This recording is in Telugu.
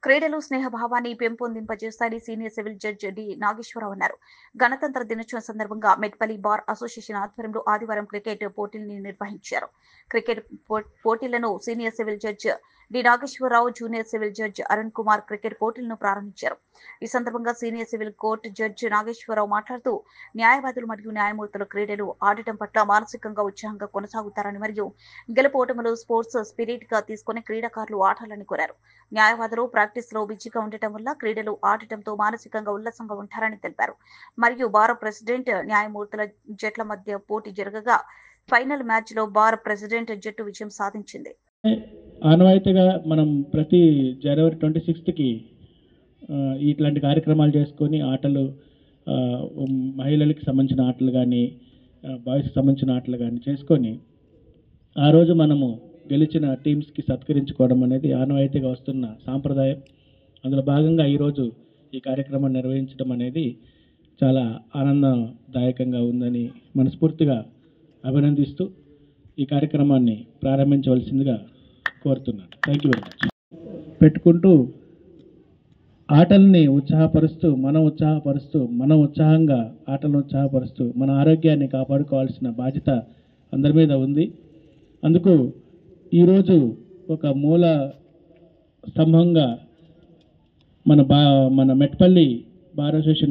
క్రీడలు స్నేహభావాన్ని పెంపొందింపజేస్తాయని senior civil judge D Nageswara Rao అన్నారు. గణతంత్ర దినోత్సవం సందర్భంగా మెట్పల్లి బార్ అసోసియేషన్ ఆధ్వర్యంలో ఆదివారం క్రికెట్ పోటీల్ని నిర్వహించారు. క్రికెట్ పోటీలను senior civil judge D Nageswara Rao, junior civil judge Arun Kumar cricket పోటీలను ప్రారంభించారు. ఈ సందర్భంగా senior civil court judge Nageswara Rao మాట్లాడుతూ, న్యాయవాదులు మరియు న్యాయమూర్తులు క్రీడలు ఆడటం పట్ల మానసికంగా ఉత్సాహంగా కొనసాగుతారని మరియు గెలుపోటములు స్పోర్ట్స్ స్పిరిట్ గా తీసుకుని క్రీడాకారులు ఆడాలని కోరారు. న్యాయవాదులు ప్రాక్టీస్ లో బిజీగా ఉండటం వల్ల క్రీడలు ఆడటంతో మానసికంగా ఉల్లాసంగా ఉంటారని తెలిపారు. మరియు బార్ ప్రెసిడెంట్ న్యాయమూర్తుల జట్ల మధ్య పోటీ జరగగా ఫైనల్ మ్యాచ్ లో బార్ ప్రెసిడెంట్ జట్టు విజయం సాధించింది. ఆనవాయితీగా మనం ప్రతి జనవరి 26కి ఇట్లాంటి కార్యక్రమాలు చేసుకొని ఆటలు, మహిళలకు సంబంధించిన ఆటలు కానీ, బాయ్స్కి సంబంధించిన ఆటలు కానీ చేసుకొని ఆ రోజు మనము గెలిచిన టీమ్స్కి సత్కరించుకోవడం అనేది ఆనవాయితీగా వస్తున్న సాంప్రదాయం. అందులో భాగంగా ఈరోజు ఈ కార్యక్రమాన్ని నిర్వహించడం అనేది చాలా ఆనందదాయకంగా ఉందని మనస్ఫూర్తిగా అభినందిస్తూ ఈ కార్యక్రమాన్ని ప్రారంభించవలసిందిగా కోరుతున్నాను. Thank you very much. పెట్టుకుంటూ ఆటల్ని ఉత్సాహపరుస్తూ మనం ఉత్సాహంగా ఆటలను ఉత్సాహపరుస్తూ మన ఆరోగ్యాన్ని కాపాడుకోవాల్సిన బాధ్యత అందరి మీద ఉంది. అందుకు ఈరోజు ఒక మూల స్తంభంగా మన మెట్పల్లి బార్ అసోసియేషన్